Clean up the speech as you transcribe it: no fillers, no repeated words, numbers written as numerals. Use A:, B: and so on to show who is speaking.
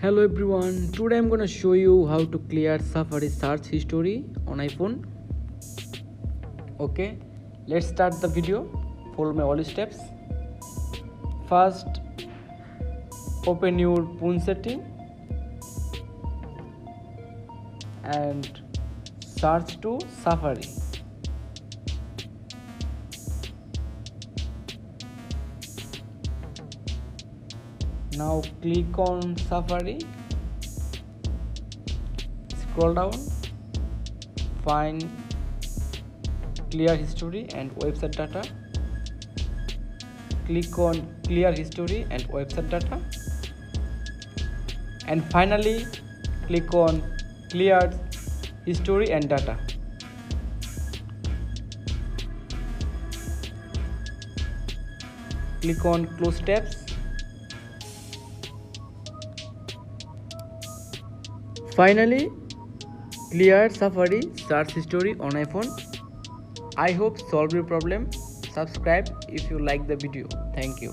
A: Hello everyone, today I'm gonna show you how to clear Safari search history on iPhone. Okay, let's start the video. Follow my all steps. First, open your phone setting and search to Safari. Now click on Safari, scroll down, find clear history and website data. Click on clear history and website data, and finally click on clear history and data. Click on close tabs. Finally, clear Safari search history on iPhone. I hope solve your problem. Subscribe if you like the video. Thank you.